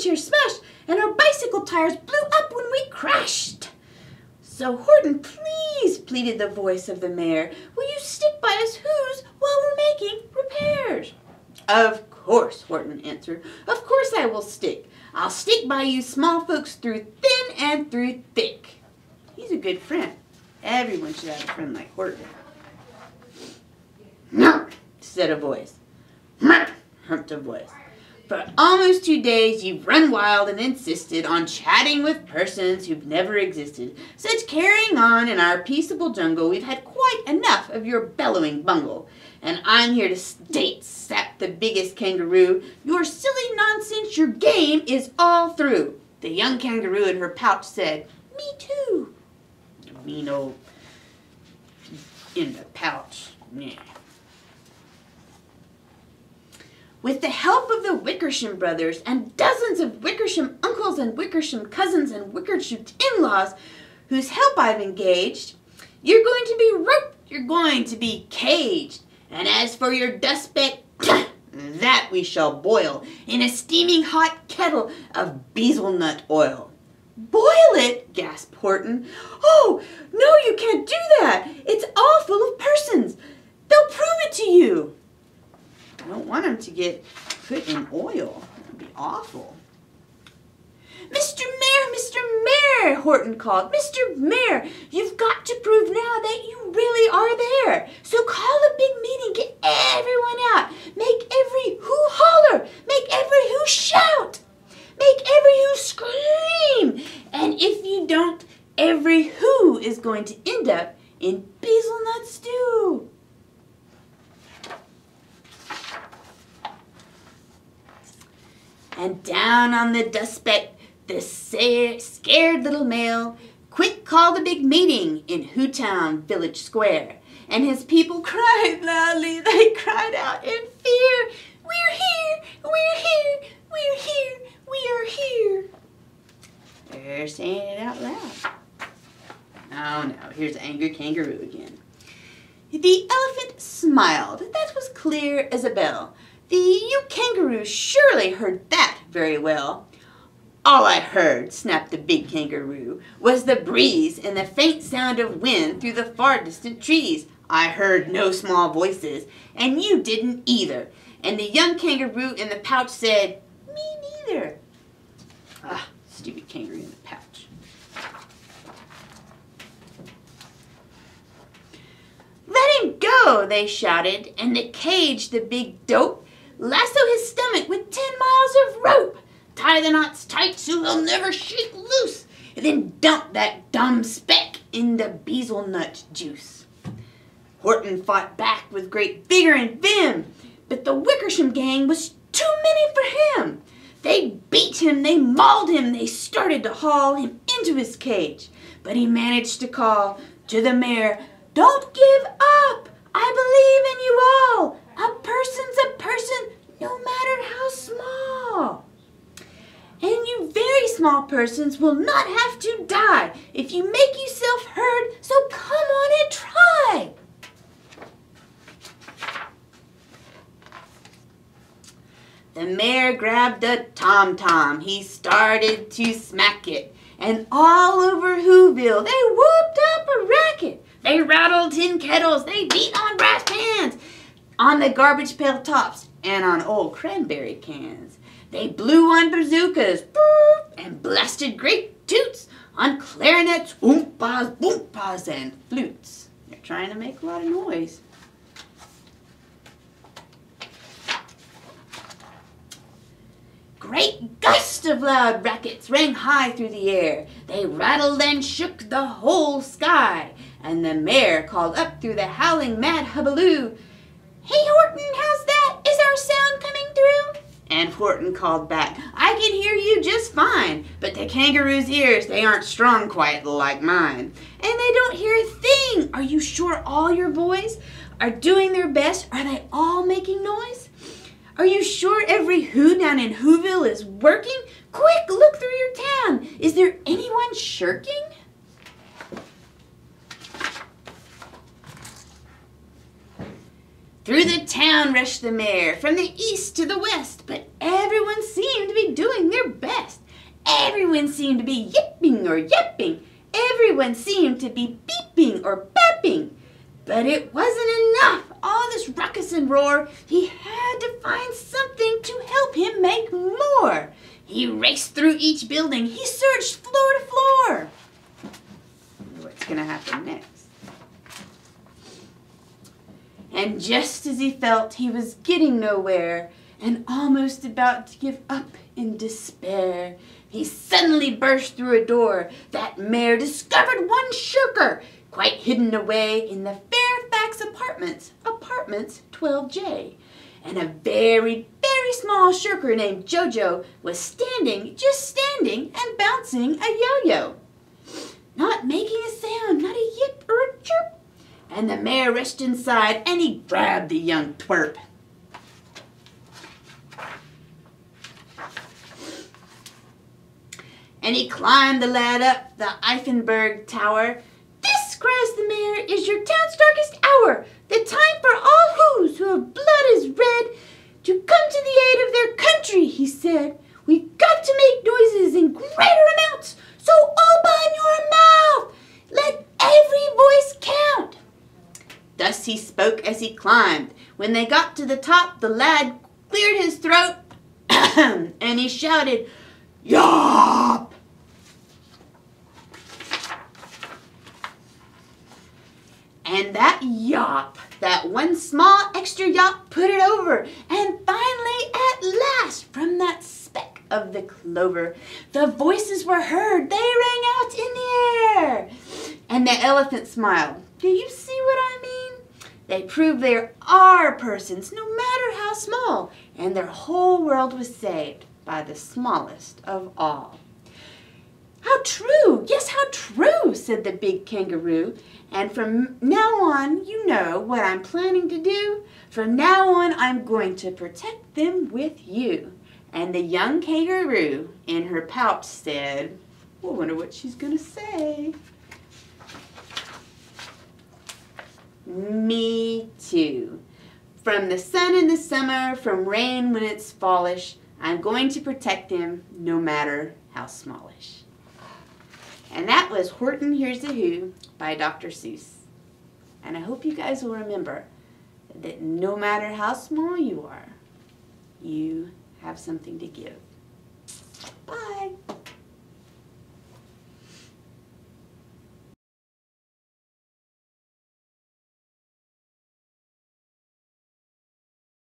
chair smashed, and our bicycle tires blew up when we crashed." "So, Horton, please," pleaded the voice of the mayor, "will you stick by us Whos while we're making repairs?" "Of course," Horton answered. "Of course I will stick. I'll stick by you small folks through thin and through thick." He's a good friend. Everyone should have a friend like Horton. "No," said a voice. "No," humped a voice. "For almost 2 days you've run wild and insisted on chatting with persons who've never existed. Such carrying on in our peaceable jungle, we've had quite enough of your bellowing bungle. And I'm here to state," sapped the biggest kangaroo, "your silly nonsense, your game is all through." The young kangaroo in her pouch said, "Me too." Mean old in the pouch. Yeah. With the help of the Wickersham brothers and dozens of Wickersham uncles and Wickersham cousins and Wickersham in-laws, whose help I've engaged, you're going to be roped, you're going to be caged. And as for your dustbag, that we shall boil in a steaming hot kettle of bezelnut oil." "Boil it?" gasped Horton. "Oh, no, you can't do that. It's all full of persons. They'll prove it to you." I don't want them to get put in oil. That would be awful. "Mr. Mayor, Horton called. "Mr. Mayor, you've got to prove now that you really are there. So call a big meeting, get everyone out. Make every who holler, make every who shout, make every who scream. And if you don't, every who is going to end up in bezelnut stew." And down on the dustbed, the scared little male quick called a big meeting in Hootown Village Square. And his people cried loudly, they cried out in fear, "We're here, we're here, we're here, we are here." They're saying it out loud. Oh no, here's the angry kangaroo again. The elephant smiled. That was clear as a bell. You kangaroo surely heard that very well. "All I heard," snapped the big kangaroo, "was the breeze and the faint sound of wind through the far distant trees. I heard no small voices, and you didn't either." And the young kangaroo in the pouch said, "Me neither." Ah, stupid kangaroo in the pouch. "Let him go," they shouted, and they caged the big dope. "Lasso his stomach with 10 miles of rope. Tie the knots tight so he'll never shake loose. And then dump that dumb speck in the bezelnut juice." Horton fought back with great vigor and vim, but the Wickersham gang was too many for him. They beat him, they mauled him, they started to haul him into his cage. But he managed to call to the mayor, "Don't give up! I believe in you all! A person's a person, no matter how small. And you very small persons will not have to die if you make yourself heard, so come on and try." The mayor grabbed a tom-tom. He started to smack it. And all over Whoville, they whooped up a racket. They rattled tin kettles. They beat on brass pans, on the garbage pail tops, and on old cranberry cans. They blew on bazookas, and blasted great toots on clarinets, oompas, boompas, and flutes. They're trying to make a lot of noise. Great gusts of loud rackets rang high through the air. They rattled and shook the whole sky. And the mayor called up through the howling mad hubbub, "Hey Horton, how's that? Is our sound coming through?" And Horton called back, "I can hear you just fine, but the kangaroo's ears, they aren't strong quite like mine. And they don't hear a thing. Are you sure all your boys are doing their best? Are they all making noise? Are you sure every who down in Whoville is working? Quick, look through your town. Is there anyone shirking?" Through the town rushed the mayor, from the east to the west, but everyone seemed to be doing their best. Everyone seemed to be yipping or yapping. Everyone seemed to be beeping or bapping. But it wasn't enough. All this ruckus and roar, he had to find something to help him make more. He raced through each building. He searched floor to floor. What's going to happen next? And just as he felt he was getting nowhere and almost about to give up in despair, he suddenly burst through a door. That mayor discovered one shirker quite hidden away in the Fairfax apartments 12J. And a very, very small shirker named Jojo was just standing and bouncing a yo-yo. Not making a sound, not a yip or a chirp. And the mayor rushed inside and he grabbed the young twerp. And he climbed the lad up the Eifenberg Tower. This, cries the mayor, is your town's darkest hour. The time for all who have blood is red to come to the aid of their country, he said. We've got to make noises in greater amounts, so open your mouth. Let every voice count. Thus he spoke as he climbed. When they got to the top, the lad cleared his throat and he shouted, "Yop!" And that yop, that one small extra yop, put it over. And finally, at last, from that speck of the clover, the voices were heard. They rang out in the air. And the elephant smiled. Do you see what I mean? They proved there are persons, no matter how small. And their whole world was saved by the smallest of all. How true! Yes, how true, said the big kangaroo. And from now on, you know what I'm planning to do. From now on, I'm going to protect them with you. And the young kangaroo in her pouch said, I wonder what she's going to say. Me too. From the sun in the summer, from rain when it's fallish, I'm going to protect them no matter how smallish. And that was Horton Hears a Who by Dr. Seuss. And I hope you guys will remember that no matter how small you are, you have something to give. Bye.